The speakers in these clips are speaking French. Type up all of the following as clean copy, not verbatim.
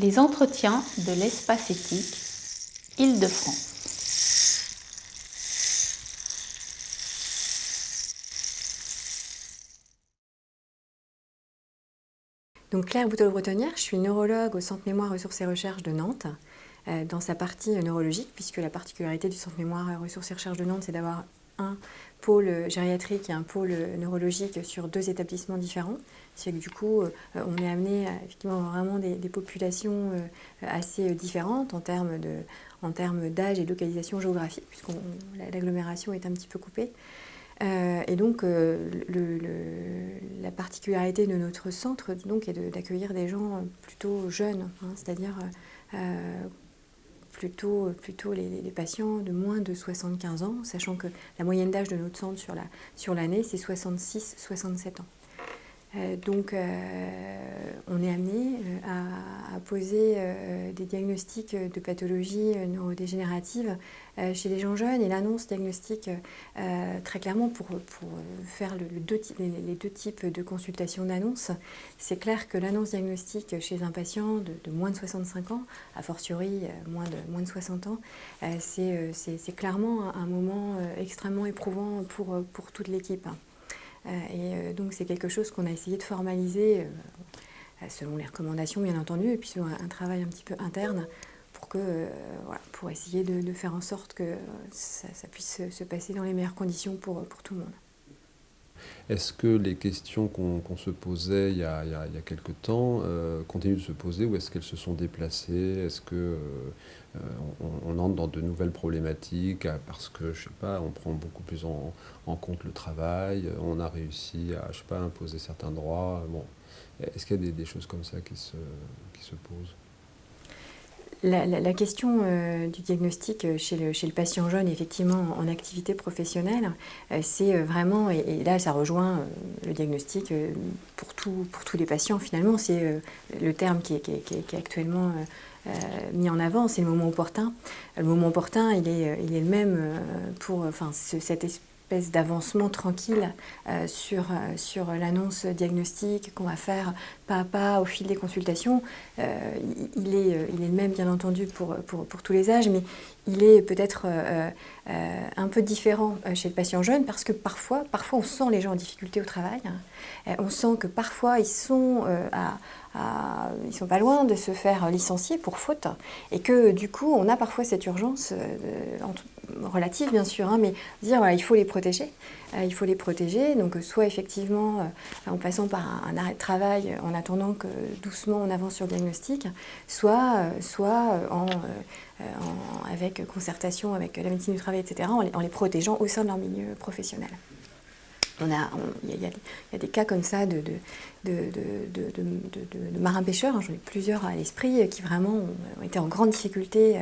Les entretiens de l'espace éthique, Île-de-France. Donc Claire Bouteille-Bretonnière, je suis neurologue au Centre Mémoire Ressources et Recherche de Nantes, dans sa partie neurologique, puisque la particularité du Centre Mémoire Ressources et Recherche de Nantes, c'est d'avoir un pôle gériatrique et un pôle neurologique sur 2 établissements différents. C'est que du coup, on est amené à effectivement vraiment des populations assez différentes en termes d'âge et de localisation géographique, puisque l'agglomération est un petit peu coupée. Et donc, la particularité de notre centre donc, est d'accueillir des gens plutôt jeunes, hein, c'est-à-dire plutôt les patients de moins de 75 ans, sachant que la moyenne d'âge de notre centre sur l'année, c'est 66-67 ans. Donc, on est amené à poser des diagnostics de pathologies neurodégénératives chez les gens jeunes, et l'annonce diagnostique très clairement pour faire les 2 types de consultations d'annonce. C'est clair que l'annonce diagnostique chez un patient de moins de 65 ans, a fortiori moins de 60 ans, c'est clairement un moment extrêmement éprouvant pour toute l'équipe. Et donc c'est quelque chose qu'on a essayé de formaliser selon les recommandations bien entendu, et puis selon un travail un petit peu interne pour essayer de faire en sorte que ça puisse se passer dans les meilleures conditions pour tout le monde. Est-ce que les questions qu'on se posait il y a quelque temps continuent de se poser, ou est-ce qu'elles se sont déplacées? Est-ce que on entre dans de nouvelles problématiques parce que, je sais pas, on prend beaucoup plus en compte le travail, on a réussi à, je sais pas, imposer certains droits. Bon. Est-ce qu'il y a des choses comme ça qui se posent? La question du diagnostic chez le patient jeune, effectivement en activité professionnelle, c'est vraiment, et là ça rejoint le diagnostic pour tous les patients finalement, c'est le terme qui est actuellement mis en avant, c'est le moment opportun. Le moment opportun, il est le même pour cette espèce d'avancement tranquille sur l'annonce diagnostique qu'on va faire pas à pas au fil des consultations. Il est le même bien entendu pour tous les âges, mais il est peut-être un peu différent chez le patient jeune, parce que parfois on sent les gens en difficulté au travail, hein. On sent que parfois ils sont pas loin de se faire licencier pour faute, et que du coup on a parfois cette urgence relative bien sûr, hein, mais dire voilà, il faut les protéger. Il faut les protéger, donc soit effectivement en passant par un arrêt de travail en attendant que doucement on avance sur le diagnostic, soit avec concertation avec la médecine du travail, etc., en les protégeant au sein de leur milieu professionnel. Il y a des cas comme ça de marins-pêcheurs, hein, j'en ai plusieurs à l'esprit, qui vraiment ont été en grande difficulté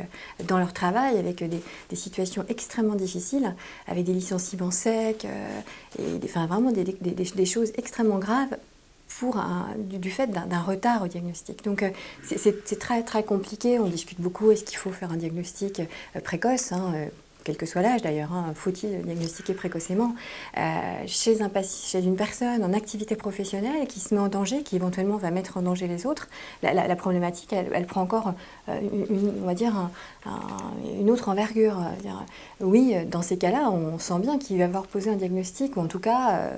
dans leur travail, avec des situations extrêmement difficiles, avec des licenciements secs, vraiment des choses extrêmement graves du fait d'un retard au diagnostic. Donc c'est très, très compliqué, on discute beaucoup, est-ce qu'il faut faire un diagnostic précoce, hein, quel que soit l'âge d'ailleurs, hein, faut-il diagnostiquer précocement chez une personne en activité professionnelle qui se met en danger, qui éventuellement va mettre en danger les autres. La problématique, elle prend encore on va dire une autre envergure. Oui, dans ces cas-là, on sent bien qu'il va falloir poser un diagnostic, ou en tout cas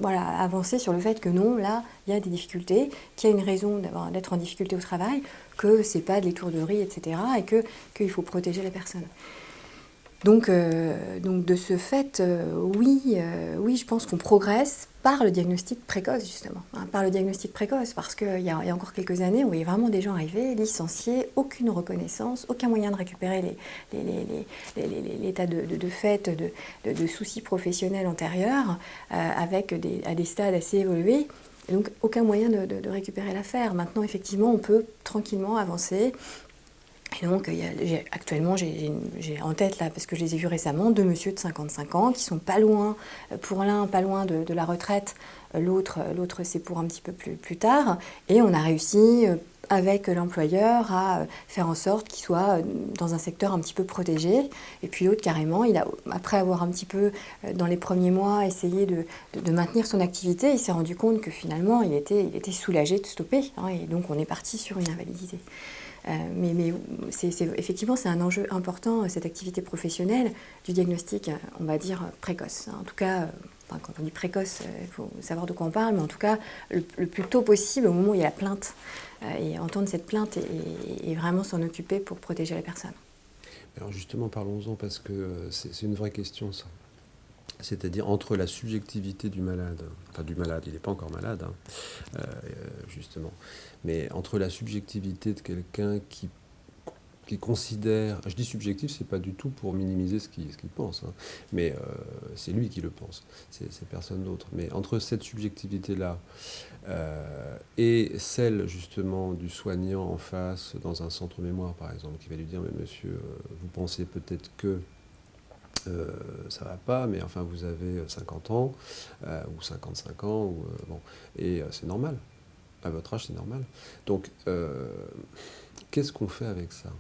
avancer sur le fait que non, là, il y a des difficultés, qu'il y a une raison d'être en difficulté au travail, que c'est pas de l'étourderie, etc., et qu'il faut protéger la personne. Donc de ce fait, oui, je pense qu'on progresse par le diagnostic précoce, justement. Hein, par le diagnostic précoce, parce qu'il y a encore quelques années, on voyait vraiment des gens arriver, licenciés, aucune reconnaissance, aucun moyen de récupérer l'état de fait, de soucis professionnels antérieurs, avec à des stades assez évolués. Et donc aucun moyen de récupérer l'affaire. Maintenant, effectivement, on peut tranquillement avancer. Et donc, actuellement, j'ai en tête, là, parce que je les ai vus récemment, 2 messieurs de 55 ans qui sont pas loin, pour l'un, pas loin de la retraite, l'autre c'est pour un petit peu plus tard. Et on a réussi, avec l'employeur à faire en sorte qu'il soit dans un secteur un petit peu protégé. Et puis l'autre, carrément, après avoir un petit peu, dans les premiers mois, essayé de maintenir son activité, il s'est rendu compte que finalement, il était soulagé de stopper. Et donc, on est parti sur une invalidité. Mais effectivement, c'est un enjeu important, cette activité professionnelle, du diagnostic, on va dire, précoce. En tout cas, quand on dit précoce, il faut savoir de quoi on parle, mais en tout cas, le plus tôt possible, au moment où il y a la plainte, et entendre cette plainte et vraiment s'en occuper pour protéger la personne. Alors justement, parlons-en, parce que c'est une vraie question, ça. C'est-à-dire entre la subjectivité du malade, il n'est pas encore malade, justement, mais entre la subjectivité de quelqu'un qui considère, je dis subjectif, c'est pas du tout pour minimiser ce qu'il pense, mais c'est lui qui le pense, c'est personne d'autre. Mais entre cette subjectivité-là et celle justement du soignant en face, dans un centre mémoire par exemple, qui va lui dire, mais monsieur, vous pensez peut-être que ça va pas, mais enfin vous avez 50 ans, ou 55 ans, bon, et c'est normal. À votre âge, c'est normal. Donc, qu'est-ce qu'on fait avec ça ?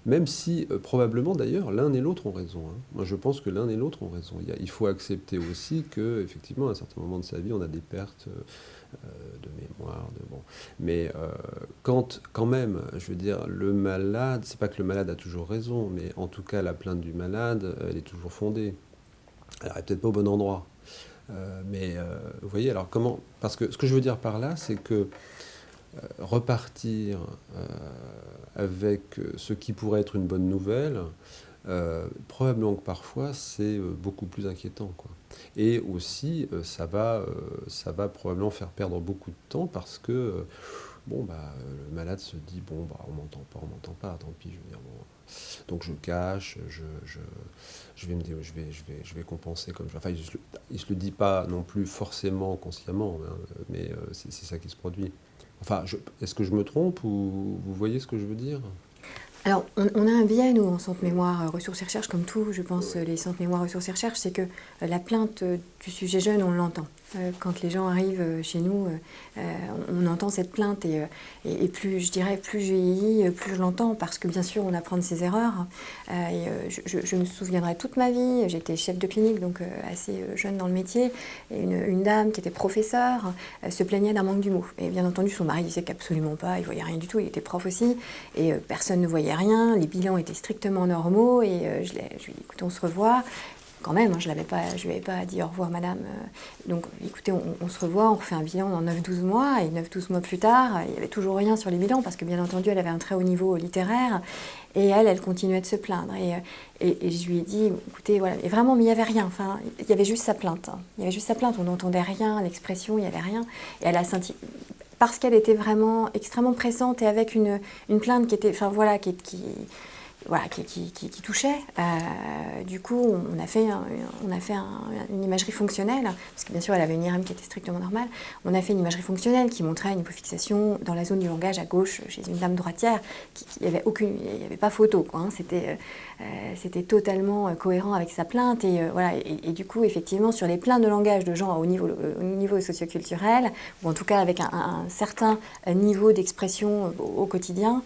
Même si, probablement d'ailleurs, l'un et l'autre ont raison. Moi, je pense que l'un et l'autre ont raison. Il faut accepter aussi qu'effectivement, à un certain moment de sa vie, on a des pertes de mémoire. Mais quand même, je veux dire, le malade, c'est pas que le malade a toujours raison, mais en tout cas, la plainte du malade, elle est toujours fondée. Elle n'est peut-être pas au bon endroit. Mais vous voyez, alors comment... Parce que ce que je veux dire par là, c'est que repartir avec ce qui pourrait être une bonne nouvelle, probablement que parfois c'est beaucoup plus inquiétant, quoi. Et aussi ça va probablement faire perdre beaucoup de temps parce que le malade se dit on m'entend pas, tant pis, je veux dire, donc je cache, je vais compenser comme enfin il se le dit pas non plus forcément consciemment, mais c'est ça qui se produit. Enfin, est-ce que je me trompe ou vous voyez ce que je veux dire ? Alors, on a un biais, nous, en centre mémoire ressources et recherche, comme tout, je pense, les centres mémoire ressources et recherche, c'est que la plainte du sujet jeune, on l'entend. Quand les gens arrivent chez nous, on entend cette plainte et plus, je dirais, plus je vieillis, plus je l'entends, parce que bien sûr, on apprend de ses erreurs. Je me souviendrai toute ma vie, j'étais chef de clinique, donc assez jeune dans le métier, et une dame qui était professeure se plaignait d'un manque d'humour. Et bien entendu, son mari disait qu'absolument pas, il voyait rien du tout, il était prof aussi, et personne ne voyait rien, les bilans étaient strictement normaux, et je lui ai dit, écoutez, on se revoit. Quand même, je ne lui avais pas dit au revoir madame. Donc écoutez, on se revoit, on refait un bilan dans 9-12 mois, et 9-12 mois plus tard, il n'y avait toujours rien sur les bilans, parce que bien entendu, elle avait un très haut niveau littéraire, et elle continuait de se plaindre. Et je lui ai dit, écoutez, voilà, et vraiment, mais il n'y avait rien, enfin, il y avait juste sa plainte. Il y avait juste sa plainte, on n'entendait rien, l'expression, il n'y avait rien. Et elle a senti... Parce qu'elle était vraiment extrêmement pressante, et avec une plainte qui était, enfin voilà, qui touchait. Du coup, on a fait une imagerie fonctionnelle, parce que bien sûr, elle avait une IRM qui était strictement normale. On a fait une imagerie fonctionnelle qui montrait une hypofixation dans la zone du langage à gauche chez une dame droitière. Il n'y avait pas photo, quoi, c'était totalement cohérent avec sa plainte. Et du coup, effectivement, sur les plaintes de langage de gens au niveau socioculturel, ou en tout cas avec un certain niveau d'expression au quotidien,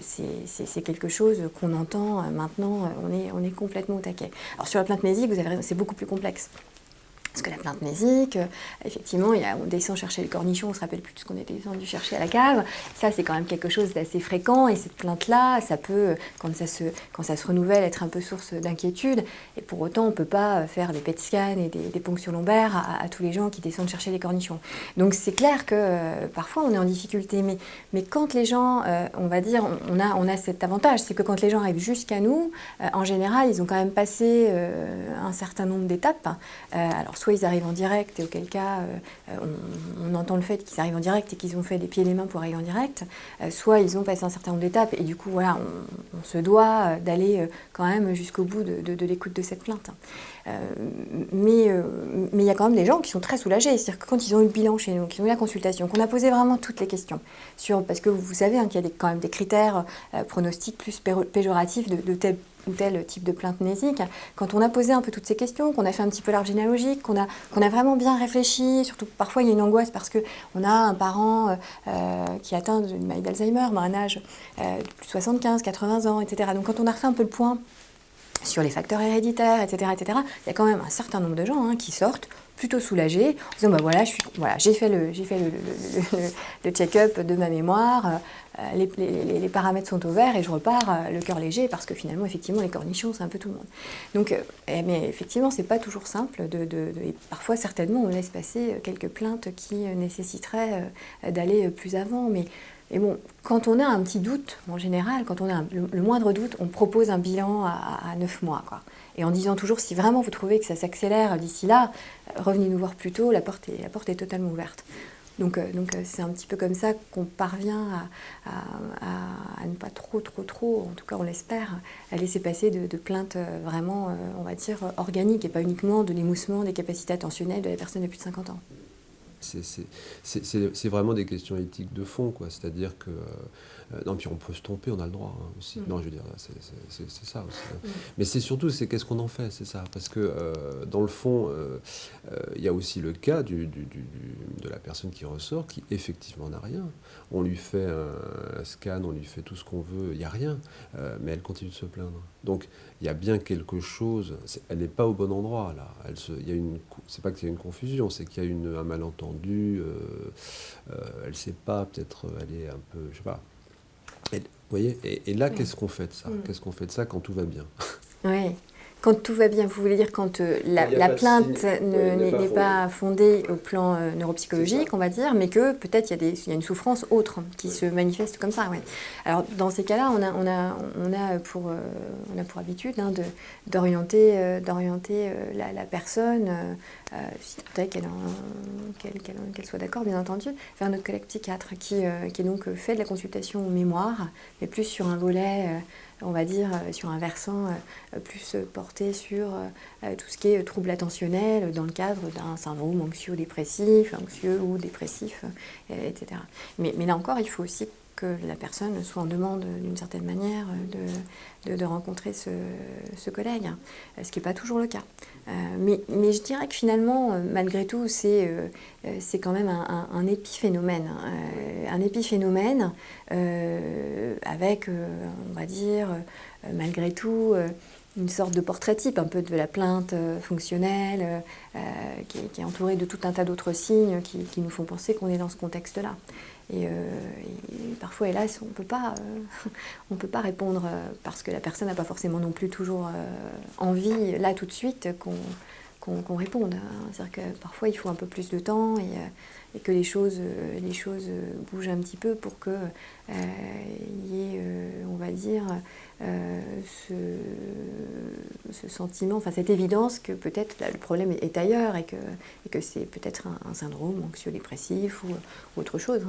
c'est quelque chose qu'on entend maintenant, on est complètement au taquet. Alors sur la plainte mésique, vous avez raison, c'est beaucoup plus complexe. Parce que la plainte mésique, effectivement, on descend chercher les cornichons, on ne se rappelle plus de ce qu'on était descendu chercher à la cave. Ça, c'est quand même quelque chose d'assez fréquent. Et cette plainte-là, ça peut, quand ça se renouvelle, être un peu source d'inquiétude. Et pour autant, on ne peut pas faire des PET scans et des ponctions lombaires à tous les gens qui descendent chercher les cornichons. Donc c'est clair que parfois, on est en difficulté. Mais quand les gens, on va dire, on a cet avantage, c'est que quand les gens arrivent jusqu'à nous, en général, ils ont quand même passé un certain nombre d'étapes. Alors, soit ils arrivent en direct, et auquel cas on entend le fait qu'ils arrivent en direct et qu'ils ont fait des pieds et des mains pour arriver en direct, soit ils ont passé un certain nombre d'étapes, et du coup voilà, on se doit d'aller quand même jusqu'au bout de l'écoute de cette plainte. Mais il y a quand même des gens qui sont très soulagés, c'est-à-dire que quand ils ont eu le bilan chez nous, qu'ils ont eu la consultation, qu'on a posé vraiment toutes les questions, parce que vous savez qu'il y a quand même des critères pronostiques plus péjoratifs de telle ou tel type de plainte mnésique, quand on a posé un peu toutes ces questions, qu'on a fait un petit peu l'arbre généalogique, qu'on a vraiment bien réfléchi, surtout parfois il y a une angoisse parce qu'on a un parent qui est atteint d'une maladie d'Alzheimer, mais à un âge de plus de 75, 80 ans, etc. Donc quand on a refait un peu le point sur les facteurs héréditaires, etc., il y a quand même un certain nombre de gens qui sortent plutôt soulagés, en disant j'ai fait le check-up de ma mémoire, les paramètres sont au vert et je repars le cœur léger parce que finalement, effectivement, les cornichons, c'est un peu tout le monde. Donc, mais effectivement, c'est pas toujours simple et parfois, certainement, on laisse passer quelques plaintes qui nécessiteraient d'aller plus avant, et bon, quand on a un petit doute, en général, quand on a le moindre doute, on propose un bilan à 9 mois, quoi. Et en disant toujours, si vraiment vous trouvez que ça s'accélère d'ici là, revenez nous voir plus tôt, la porte est totalement ouverte. Donc c'est un petit peu comme ça qu'on parvient à ne pas trop, en tout cas on l'espère, à laisser passer de plaintes vraiment, on va dire, organiques et pas uniquement de l'émoussement des capacités attentionnelles de la personne de plus de 50 ans. C'est vraiment des questions éthiques de fond, quoi. C'est-à-dire que non, puis on peut se tromper, on a le droit aussi. Non, je veux dire, c'est ça aussi. Mais c'est surtout, c'est qu'est-ce qu'on en fait, c'est ça. Parce que dans le fond, il y a aussi le cas de la personne qui ressort, qui effectivement n'a rien. On lui fait un scan, on lui fait tout ce qu'on veut, il n'y a rien, mais elle continue de se plaindre. Donc il y a bien quelque chose. Elle n'est pas au bon endroit là. C'est pas qu'il y a une confusion, c'est qu'il y a un malentendu. Elle ne sait pas, peut-être, elle est un peu, je sais pas. Vous voyez, et là, qu'est-ce qu'on fait de ça? Qu'est-ce qu'on fait de ça quand tout va bien? Oui. Quand tout va bien, vous voulez dire quand la plainte n'est pas fondée au plan neuropsychologique, on va dire, mais que peut-être il y a une souffrance autre qui se manifeste comme ça. Ouais. Alors dans ces cas-là, on a pour habitude d'orienter la personne, si tant est qu'elle soit d'accord, bien entendu, vers notre collègue psychiatre qui est donc fait de la consultation mémoire, mais plus sur un volet on va dire, sur un versant plus porté sur tout ce qui est trouble attentionnel dans le cadre d'un syndrome anxio-dépressif, anxieux ou dépressif, etc. Mais là encore, il faut aussi que la personne soit en demande d'une certaine manière de rencontrer ce collègue, ce qui n'est pas toujours le cas. Mais je dirais que finalement, malgré tout, c'est quand même un épiphénomène. Un épiphénomène avec, on va dire, malgré tout, une sorte de portrait type, un peu de la plainte fonctionnelle, qui est entourée de tout un tas d'autres signes qui nous font penser qu'on est dans ce contexte-là. Et parfois, hélas, on peut pas répondre parce que la personne n'a pas forcément non plus toujours envie, là tout de suite, qu'on réponde. C'est-à-dire que parfois, il faut un peu plus de temps et que les choses bougent un petit peu pour qu'il y ait, on va dire, ce sentiment, enfin cette évidence que peut-être le problème est ailleurs et que c'est peut-être un syndrome anxio-dépressif ou autre chose.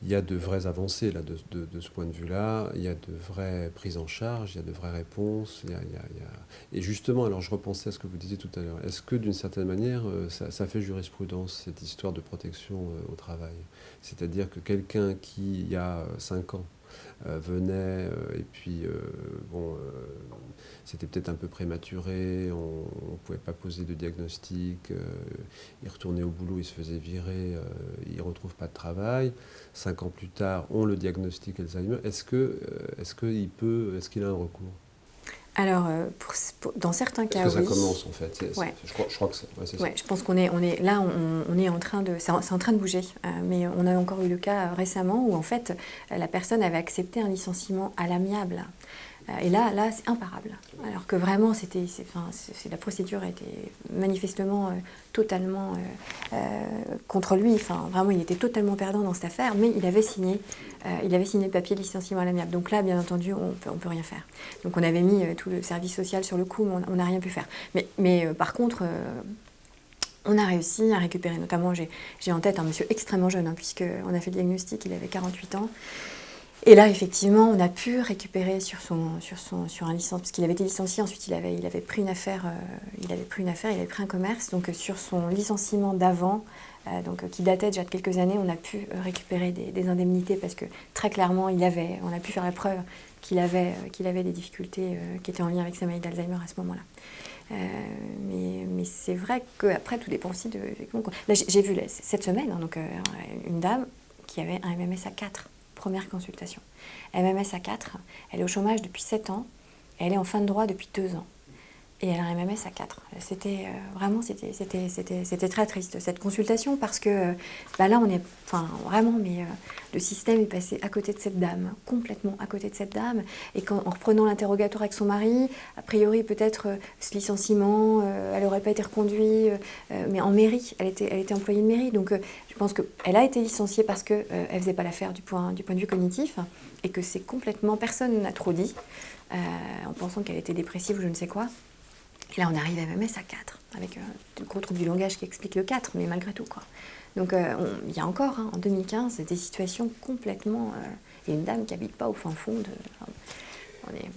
Il y a de vraies avancées là, de ce point de vue-là, il y a de vraies prises en charge, il y a de vraies réponses. Et justement, alors je repensais à ce que vous disiez tout à l'heure, est-ce que d'une certaine manière, ça fait jurisprudence, cette histoire de protection au travail? C'est-à-dire que quelqu'un qui, il y a 5 ans, venait et puis c'était peut-être un peu prématuré, on ne pouvait pas poser de diagnostic, il retournait au boulot, il se faisait virer, il ne retrouve pas de travail. 5 ans plus tard, on le diagnostique Alzheimer. Est-ce qu'il a un recours? Alors, dans certains cas, oui. Est-ce que oui. ça commence en fait? Ouais. Je crois que c'est ça. Je pense qu'on est là, on est en train de, c'est en train de bouger. Mais on a encore eu le cas récemment où en fait la personne avait accepté un licenciement à l'amiable. Et là, c'est imparable. Alors que vraiment, la procédure était manifestement totalement contre lui. Enfin, vraiment, il était totalement perdant dans cette affaire, mais il avait signé le papier de licenciement à l'amiable. Donc là, bien entendu, on peut rien faire. Donc on avait mis tout le service social sur le coup, mais on n'a rien pu faire. Mais par contre, on a réussi à récupérer, notamment, j'ai en tête un monsieur extrêmement jeune, puisqu'on a fait le diagnostic, il avait 48 ans. Et là, effectivement, on a pu récupérer sur un licenciement, parce qu'il avait été licencié, ensuite il avait pris une affaire, il avait pris un commerce, donc sur son licenciement d'avant, donc, qui datait déjà de quelques années. On a pu récupérer des indemnités parce que très clairement, on a pu faire la preuve qu'il avait des difficultés qui étaient en lien avec sa maladie d'Alzheimer à ce moment-là. Mais c'est vrai qu'après, tout dépend aussi de... Là, j'ai vu cette semaine une dame qui avait un MMS à 4, première consultation. MMS à 4, elle est au chômage depuis 7 ans, et elle est en fin de droit depuis 2 ans. Et elle a un MMS à 4. C'était vraiment, c'était très triste cette consultation parce que là on est, vraiment, le système est passé à côté de cette dame, complètement à côté de cette dame. Et en reprenant l'interrogatoire avec son mari, a priori peut-être ce licenciement, elle n'aurait pas été reconduite, mais en mairie, elle était employée de mairie. Donc je pense qu'elle a été licenciée parce qu'elle ne faisait pas l'affaire du point de vue cognitif et que c'est complètement, personne n'a trop dit, en pensant qu'elle était dépressive ou je ne sais quoi. Et là, on arrive à MMS à 4, avec un gros trouble du langage qui explique le 4, mais malgré tout, quoi. Donc, il y a encore, en 2015, des situations complètement... Il y a une dame qui n'habite pas au fin fond de... on est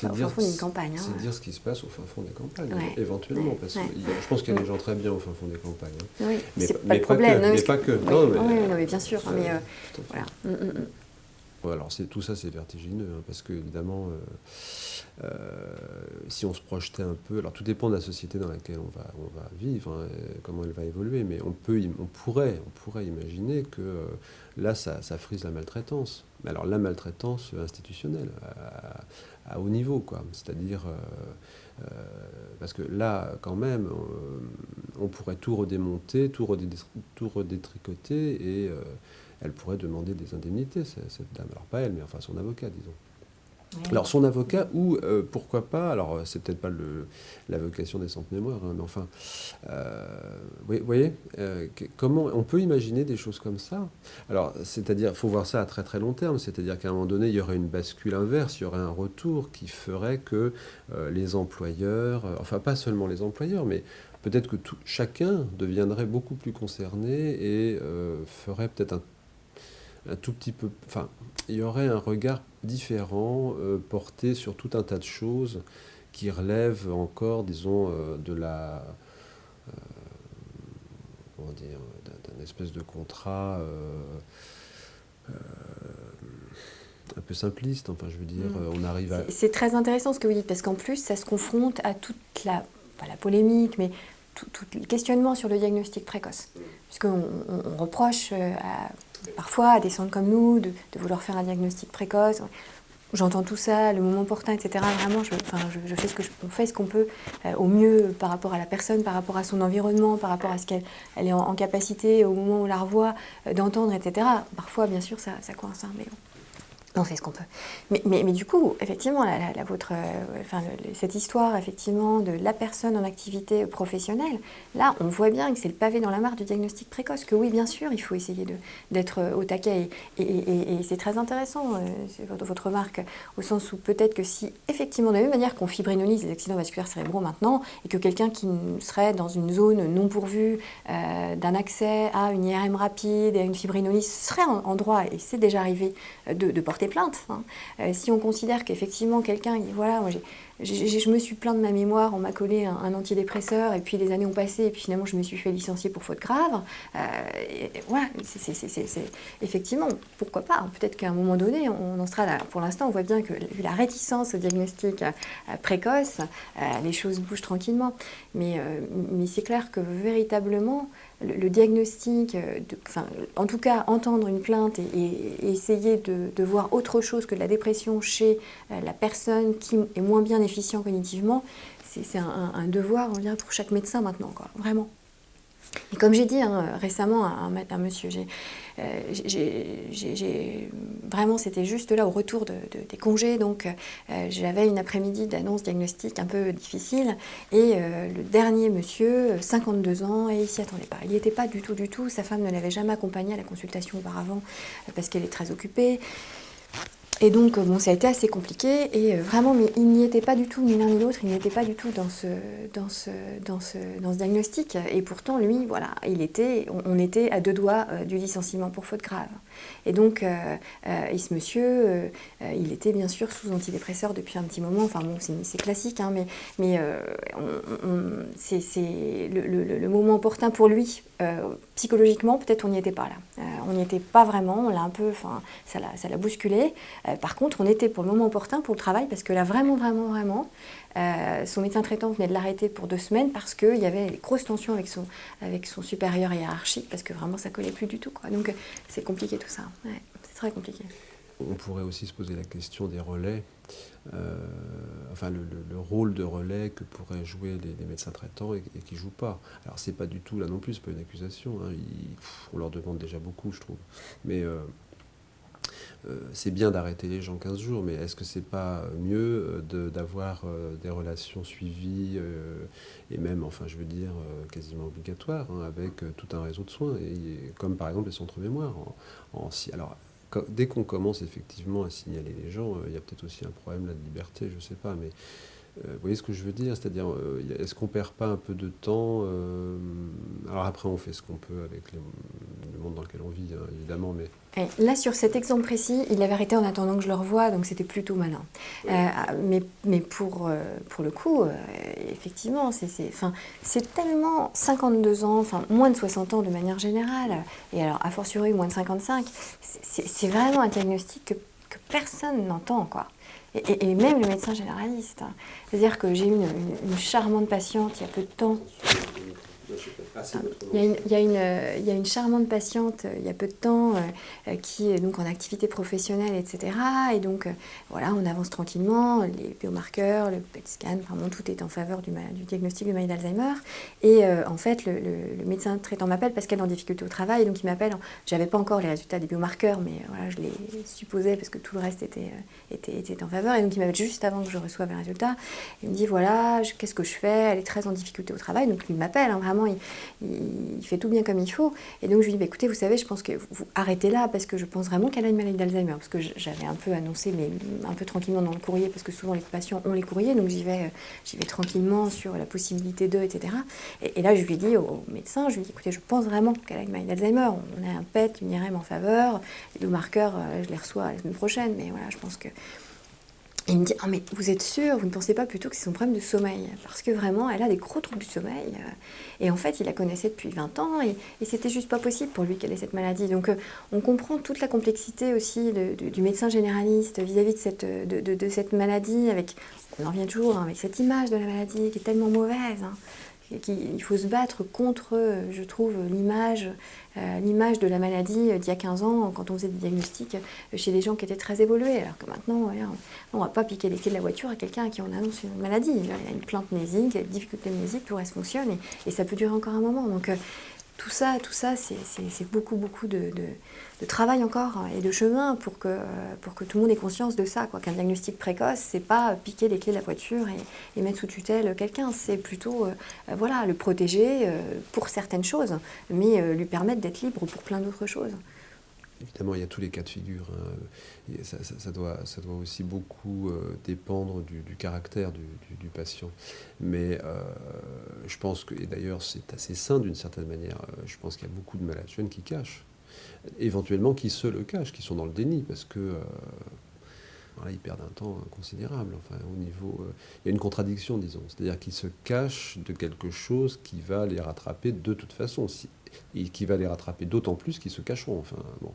au fin fond d'une campagne. C'est dire ce qui se passe au fin fond des campagnes, ouais. Éventuellement, parce que je pense qu'il y a des gens très bien au fin fond des campagnes. Oui, mais c'est pas le problème. Mais pas que. Non, mais bien sûr. Voilà. Alors tout ça c'est vertigineux, parce que évidemment, si on se projetait un peu, alors tout dépend de la société dans laquelle on va vivre, comment elle va évoluer, mais on pourrait imaginer que là ça frise la maltraitance. Mais alors la maltraitance institutionnelle à haut niveau, quoi. C'est-à-dire parce que là quand même on pourrait tout redémonter, tout redétricoter et elle pourrait demander des indemnités, cette dame. Alors pas elle, mais enfin son avocat, disons. Oui. Alors son avocat, ou pourquoi pas, alors c'est peut-être pas la vocation des centres mémoires, mais enfin, vous voyez, comment on peut imaginer des choses comme ça? Alors, c'est-à-dire, il faut voir ça à très très long terme, c'est-à-dire qu'à un moment donné, il y aurait une bascule inverse, il y aurait un retour qui ferait que les employeurs, enfin pas seulement les employeurs, mais peut-être que chacun deviendrait beaucoup plus concerné et ferait peut-être un tout petit peu... Enfin, il y aurait un regard différent porté sur tout un tas de choses qui relèvent encore, disons, de la... comment dire, d'un espèce de contrat un peu simpliste, enfin, je veux dire, on arrive à... C'est très intéressant ce que vous dites, parce qu'en plus, ça se confronte à toute la polémique, mais tout le questionnement sur le diagnostic précoce. Puisqu'on reproche parfois à des centres comme nous de vouloir faire un diagnostic précoce. J'entends tout ça, le moment opportun, etc. Vraiment, on fait ce qu'on peut au mieux par rapport à la personne, par rapport à son environnement, par rapport à ce qu'elle est en capacité au moment où on la revoit d'entendre, etc. Parfois, bien sûr, ça coince, mais bon. On fait ce qu'on peut. Mais du coup, effectivement, cette histoire effectivement, de la personne en activité professionnelle, là, on voit bien que c'est le pavé dans la mare du diagnostic précoce, que oui, bien sûr, il faut essayer d'être au taquet. Et c'est très intéressant, votre remarque, au sens où peut-être que si, effectivement, de la même manière qu'on fibrinolise les accidents vasculaires cérébraux maintenant, et que quelqu'un qui serait dans une zone non pourvue d'un accès à une IRM rapide et à une fibrinolyse serait en droit, et c'est déjà arrivé, de porter plainte. Si on considère qu'effectivement quelqu'un dit voilà, moi je me suis plaint de ma mémoire, on m'a collé un antidépresseur et puis les années ont passé et puis finalement je me suis fait licencier pour faute grave, voilà, c'est effectivement, pourquoi pas, peut-être qu'à un moment donné on en sera là. Pour l'instant on voit bien que vu la réticence au diagnostic précoce, les choses bougent tranquillement, mais c'est clair que véritablement le diagnostic, en tout cas entendre une plainte et essayer de voir autre chose que de la dépression chez la personne qui est moins bien efficient cognitivement, c'est un devoir, on dirait, pour chaque médecin maintenant, quoi, vraiment. Et comme j'ai dit récemment à un monsieur, vraiment, c'était juste là au retour des congés, donc j'avais une après-midi d'annonce diagnostique un peu difficile, et le dernier monsieur, 52 ans, et il s'y attendait pas. Il n'y était pas du tout, sa femme ne l'avait jamais accompagné à la consultation auparavant, parce qu'elle est très occupée. Et donc, bon, ça a été assez compliqué et vraiment, mais il n'y était pas du tout, ni l'un ni l'autre, il n'y était pas du tout dans ce diagnostic. Et pourtant, lui, voilà, on était à 2 doigts du licenciement pour faute grave. Et donc, et ce monsieur, il était bien sûr sous antidépresseur depuis un petit moment. Enfin bon, c'est classique, hein, mais c'est le moment opportun pour lui. Psychologiquement, peut-être on n'y était pas là. On n'y était pas vraiment, on l'a un peu, enfin, ça l'a bousculé. Par contre, on était pour le moment opportun pour le travail, parce que là, vraiment, son médecin traitant venait de l'arrêter pour 2 semaines parce qu'il y avait des grosses tensions avec son supérieur hiérarchique, parce que vraiment, ça collait plus du tout, quoi. Donc, c'est compliqué tout ça. Ouais, c'est très compliqué. On pourrait aussi se poser la question des relais, enfin le rôle de relais que pourraient jouer les médecins traitants et qui ne jouent pas. Alors c'est pas du tout, là non plus, c'est pas une accusation, hein, on leur demande déjà beaucoup, je trouve. Mais c'est bien d'arrêter les gens 15 jours, mais est-ce que c'est pas mieux d'avoir des relations suivies et même, enfin je veux dire, quasiment obligatoires, hein, avec tout un réseau de soins, comme par exemple les centres mémoire. Alors, dès qu'on commence effectivement à signaler les gens, il y a peut-être aussi un problème là, de liberté, je ne sais pas, mais vous voyez ce que je veux dire? C'est-à-dire, est-ce qu'on ne perd pas un peu de temps alors après, on fait ce qu'on peut avec le monde dans lequel on vit, hein, évidemment, mais... Et là, sur cet exemple précis, il avait arrêté en attendant que je le revoie, donc c'était plutôt malin. Mais pour le coup, effectivement, c'est tellement 52 ans, enfin moins de 60 ans de manière générale, et alors a fortiori moins de 55, c'est vraiment un diagnostic que personne n'entend, quoi. Et même le médecin généraliste. C'est-à-dire que j'ai eu une charmante patiente il y a peu de temps. Il y a une charmante patiente il y a peu de temps qui est donc en activité professionnelle, etc. Et donc voilà, on avance tranquillement, les biomarqueurs, le PET scan, vraiment tout est en faveur du diagnostic de maladie d'Alzheimer. Et en fait, le médecin traitant m'appelle parce qu'elle est en difficulté au travail, donc il m'appelle. J'avais pas encore les résultats des biomarqueurs, mais voilà, je les supposais parce que tout le reste était en faveur. Et donc il m'appelle juste avant que je reçoive les résultats. Il me dit voilà, qu'est-ce que je fais? Elle est très en difficulté au travail, donc il m'appelle, hein, vraiment. Il fait tout bien comme il faut. Et donc je lui dis, bah, écoutez, vous savez, je pense que vous arrêtez là, parce que je pense vraiment qu'elle a une maladie d'Alzheimer. Parce que j'avais un peu annoncé, mais un peu tranquillement dans le courrier, parce que souvent les patients ont les courriers, donc j'y vais tranquillement sur la possibilité d'eux, etc. Et là, je lui dis au médecin, je lui dis, écoutez, je pense vraiment qu'elle a une maladie d'Alzheimer. On a un PET, une IRM en faveur. Les deux marqueurs, je les reçois la semaine prochaine, mais voilà, je pense que... Il me dit, ah mais vous êtes sûr, vous ne pensez pas plutôt que c'est son problème de sommeil? Parce que vraiment, elle a des gros troubles du sommeil. Et en fait, il la connaissait depuis 20 ans et c'était juste pas possible pour lui qu'elle ait cette maladie. Donc on comprend toute la complexité aussi du médecin généraliste vis-à-vis de cette maladie. On en revient toujours, hein, avec cette image de la maladie qui est tellement mauvaise. Hein. Il faut se battre contre, je trouve, l'image de la maladie d'il y a 15 ans, quand on faisait des diagnostics chez des gens qui étaient très évolués. Alors que maintenant, on ne va pas piquer les clés de la voiture à quelqu'un à qui on annonce une maladie. Il a une plainte mnésique, il a une difficulté mnésique, tout reste fonctionne et ça peut durer encore un moment. Donc tout ça, c'est beaucoup de travail encore et de chemin pour que tout le monde ait conscience de ça, quoi. Qu'un diagnostic précoce, c'est pas piquer les clés de la voiture et mettre sous tutelle quelqu'un, c'est plutôt voilà, le protéger pour certaines choses, mais lui permettre d'être libre pour plein d'autres choses. Évidemment, il y a tous les cas de figure. Hein. Ça doit aussi beaucoup dépendre du caractère du patient. Mais je pense que, et d'ailleurs c'est assez sain d'une certaine manière, je pense qu'il y a beaucoup de malades jeunes qui cachent. Éventuellement qui se le cachent, qui sont dans le déni, parce que là, ils perdent un temps considérable. Enfin, au niveau, il y a une contradiction, disons. C'est-à-dire qu'ils se cachent de quelque chose qui va les rattraper de toute façon. Et qui va les rattraper d'autant plus qu'ils se cacheront. Enfin, bon.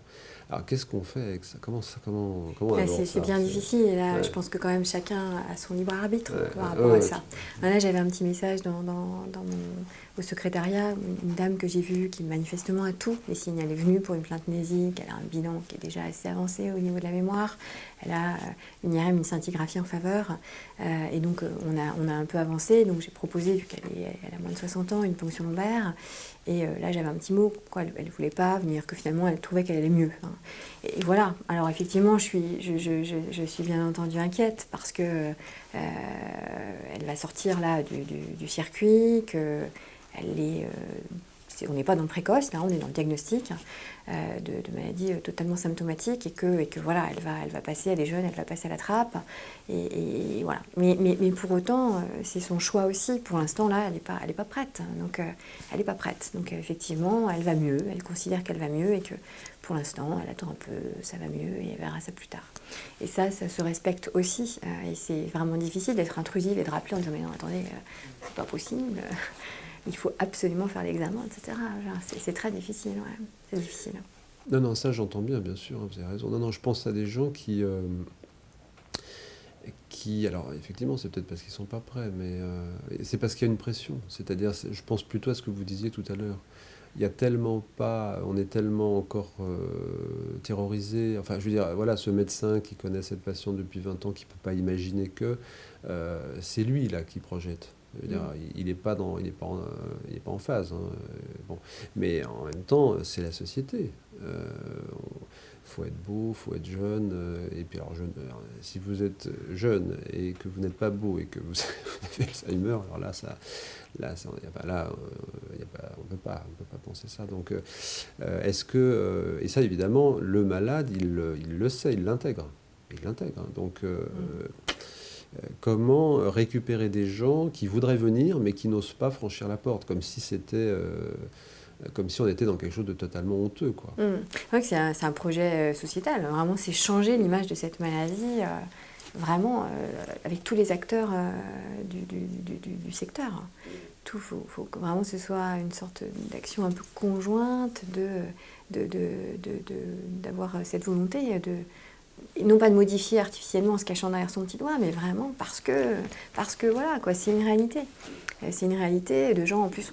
Alors, qu'est-ce qu'on fait avec ça? Comment on aborde ça? C'est bien difficile. Et là, ouais. Je pense que quand même chacun a son libre arbitre par Ouais, rapport à ça. Là, j'avais un petit message au secrétariat, une dame que j'ai vue qui manifestement a tous les signes. Elle est venue pour une plainte mnésique, elle a un bilan qui est déjà assez avancé au niveau de la mémoire, elle a une IRM, une scintigraphie en faveur, et donc on a un peu avancé, donc j'ai proposé, vu qu'elle a moins de 60 ans, une ponction lombaire, et là j'avais un petit mot, quoi, elle ne voulait pas venir, que finalement elle trouvait qu'elle allait mieux. Hein. Et voilà, alors effectivement je suis bien entendu inquiète, parce que elle va sortir là du circuit, que on n'est pas dans le précoce, là on est dans le diagnostic de maladies totalement symptomatiques et que voilà, elle va passer, elle est jeune, elle va passer à la trappe. Et voilà. Mais pour autant, c'est son choix aussi. Pour l'instant, là, elle est pas prête. Donc, elle n'est pas prête. Donc, effectivement, elle va mieux. Elle considère qu'elle va mieux et que pour l'instant, elle attend un peu, ça va mieux et elle verra ça plus tard. Et ça se respecte aussi. Et c'est vraiment difficile d'être intrusive et de rappeler en disant mais non, attendez, c'est pas possible. Il faut absolument faire l'examen, etc. C'est très difficile, ouais. C'est difficile. Non, ça j'entends bien sûr, hein, vous avez raison. Non, je pense à des gens qui alors effectivement, c'est peut-être parce qu'ils sont pas prêts, mais c'est parce qu'il y a une pression. C'est-à-dire, je pense plutôt à ce que vous disiez tout à l'heure. Il y a tellement pas, on est tellement encore terrorisé. Enfin, je veux dire, voilà, ce médecin qui connaît cette patiente depuis 20 ans, qui peut pas imaginer que c'est lui là qui projette. Je veux dire, il n'est pas en phase. Hein, bon. Mais en même temps, c'est la société. Faut être beau, faut être jeune. Et puis alors, si vous êtes jeune et que vous n'êtes pas beau et que vous avez Alzheimer, alors là, on peut pas penser ça. Donc, est-ce que et ça évidemment, le malade, il le sait, il l'intègre. Hein. Donc comment récupérer des gens qui voudraient venir mais qui n'osent pas franchir la porte, comme si on était dans quelque chose de totalement honteux, quoi. C'est vrai que c'est un projet sociétal. Vraiment, c'est changer l'image de cette maladie, vraiment, avec tous les acteurs du secteur. Il faut que vraiment ce soit une sorte d'action un peu conjointe, d'avoir cette volonté et non pas de modifier artificiellement en se cachant derrière son petit doigt, mais vraiment parce que voilà, quoi, c'est une réalité. C'est une réalité de gens, en plus,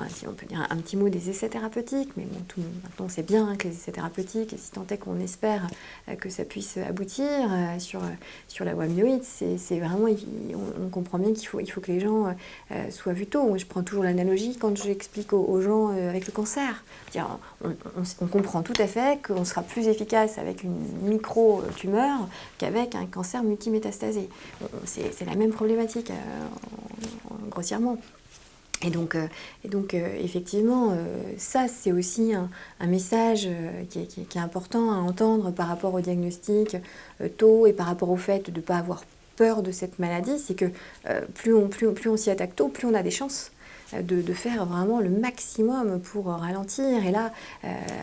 si on peut dire un petit mot des essais thérapeutiques, mais bon, maintenant on sait bien que les essais thérapeutiques, et si tant est qu'on espère que ça puisse aboutir sur la voie amyloïde, c'est vraiment, on comprend bien qu'il faut que les gens soient vus tôt. Moi, je prends toujours l'analogie quand j'explique aux gens avec le cancer. On comprend tout à fait qu'on sera plus efficace avec une micro-tumeur qu'avec un cancer multimétastasé. C'est la même problématique, grossièrement. Et donc effectivement, ça, c'est aussi un message qui est important à entendre par rapport au diagnostic tôt et par rapport au fait de ne pas avoir peur de cette maladie. C'est que plus on s'y attaque tôt, plus on a des chances de faire vraiment le maximum pour ralentir. Et là,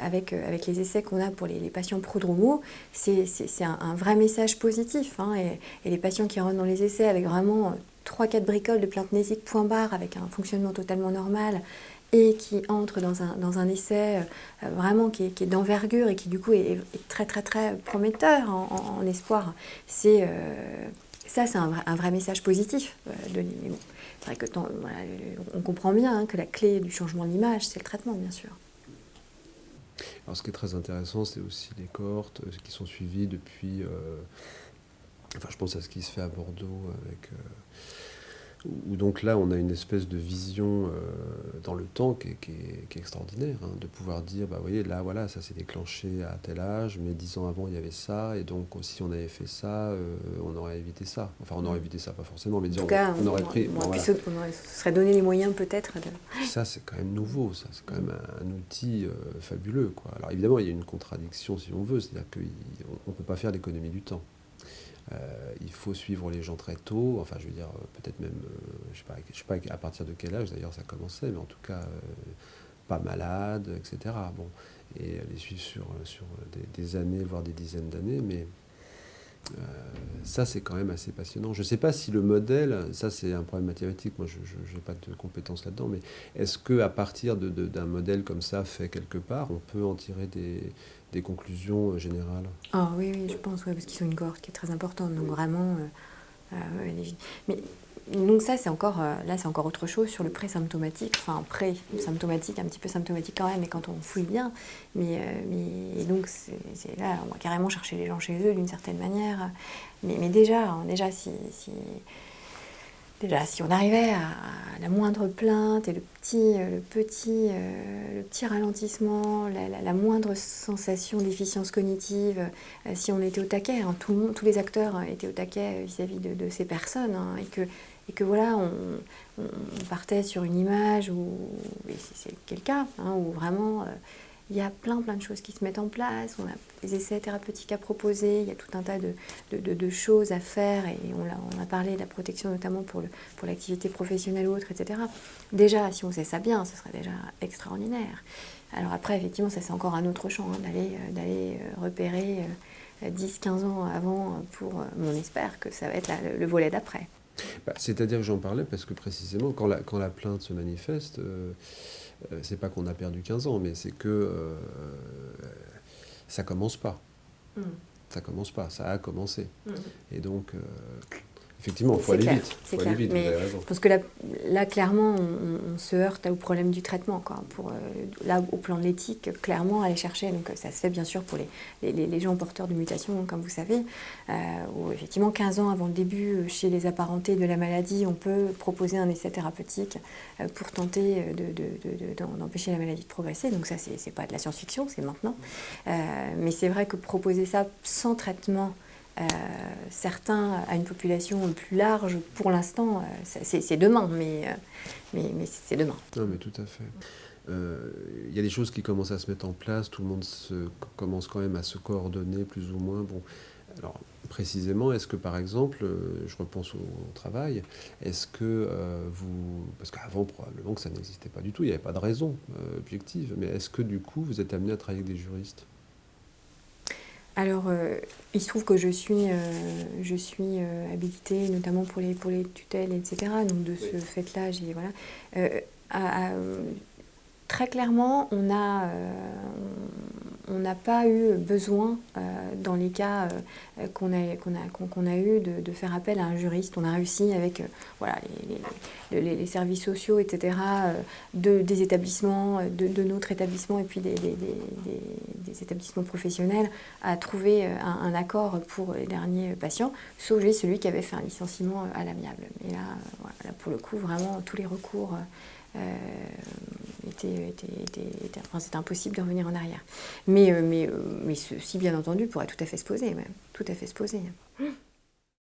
avec les essais qu'on a pour les patients prodromaux, c'est un vrai message positif. Hein, et les patients qui rentrent dans les essais avec vraiment 3-4 bricoles de plainte mnésique point barre avec un fonctionnement totalement normal et qui entrent dans un essai vraiment qui est d'envergure et qui du coup est très très très prometteur en espoir. C'est un vrai message positif. C'est vrai que voilà, on comprend bien que la clé du changement de l'image, c'est le traitement, bien sûr. Alors ce qui est très intéressant, c'est aussi les cohortes qui sont suivies depuis... je pense à ce qui se fait à Bordeaux avec... où donc là, on a une espèce de vision dans le temps qui est extraordinaire, hein, de pouvoir dire, vous voyez, là, voilà, ça s'est déclenché à tel âge, mais 10 ans avant, il y avait ça, et donc si on avait fait ça, on aurait évité ça. Enfin, on aurait évité ça, pas forcément, mais disons, on aurait pris... On se serait donné les moyens, peut-être, Ça, c'est quand même nouveau, ça, c'est quand même un outil fabuleux, quoi. Alors évidemment, il y a une contradiction, si on veut, c'est-à-dire qu'on ne peut pas faire l'économie du temps. Il faut suivre les gens très tôt, enfin je veux dire peut-être même, je sais pas à partir de quel âge d'ailleurs ça commençait, mais en tout cas pas malade, etc. Bon, et les suivre sur des années, voire des dizaines d'années, mais ça c'est quand même assez passionnant. Je ne sais pas si le modèle, ça c'est un problème mathématique, moi je n'ai pas de compétences là-dedans, mais est-ce qu'à partir d'un modèle comme ça fait quelque part, on peut en tirer des conclusions générales? Ah oui, je pense, parce qu'ils sont une cohorte qui est très importante, donc vraiment... mais donc ça, c'est encore autre chose sur le pré-symptomatique, enfin pré-symptomatique, un petit peu symptomatique quand même, mais quand on fouille bien. Mais donc c'est là, on va carrément chercher les gens chez eux d'une certaine manière. Mais déjà si on arrivait à la moindre plainte et le petit ralentissement, la moindre sensation d'efficience cognitive, si on était au taquet, hein, tous les acteurs étaient au taquet vis-à-vis de ces personnes, hein, et que voilà, on partait sur une image où, et c'est le cas, hein, où vraiment il y a plein de choses qui se mettent en place, on a des essais thérapeutiques à proposer, il y a tout un tas de choses à faire, et on a parlé de la protection notamment pour l'activité professionnelle ou autre, etc. Déjà, si on sait ça bien, ce serait déjà extraordinaire. Alors après, effectivement, ça c'est encore un autre champ, hein, d'aller repérer 10-15 ans avant pour... on espère que ça va être le volet d'après. C'est-à-dire que j'en parlais parce que précisément, quand la plainte se manifeste, c'est pas qu'on a perdu 15 ans, mais c'est que ça commence pas. Ça commence pas, ça a commencé. Et donc, effectivement, il faut aller vite. C'est clair. Mais je pense que là clairement, on se heurte au problème du traitement, quoi. Là, au plan de l'éthique, clairement, aller chercher, donc ça se fait bien sûr pour les gens porteurs de mutations, comme vous savez, où effectivement, 15 ans avant le début, chez les apparentés de la maladie, on peut proposer un essai thérapeutique pour tenter d'empêcher la maladie de progresser. Donc ça, c'est pas de la science-fiction, c'est maintenant. Mais c'est vrai que proposer ça sans traitement, certains à une population plus large, pour l'instant, c'est demain, mais c'est demain. Non, mais tout à fait. Il y a des choses qui commencent à se mettre en place, tout le monde commence quand même à se coordonner plus ou moins. Bon, alors précisément, est-ce que par exemple, je repense au travail, est-ce que parce qu'avant probablement que ça n'existait pas du tout, il n'y avait pas de raison objective, mais est-ce que du coup vous êtes amené à travailler avec des juristes ? Alors, il se trouve que je suis habilitée, notamment pour les tutelles, etc. Donc, de ce fait-là, très clairement, on n'a pas eu besoin, dans les cas qu'on a eu, de faire appel à un juriste. On a réussi avec les services sociaux, etc., des établissements, de notre établissement et puis des établissements professionnels, à trouver un accord pour les derniers patients, sauf celui qui avait fait un licenciement à l'amiable. Mais là, pour le coup, vraiment, tous les recours... c'était impossible de revenir en arrière. Mais ceci, bien entendu, pourrait tout à fait se poser, même. Tout à fait se poser.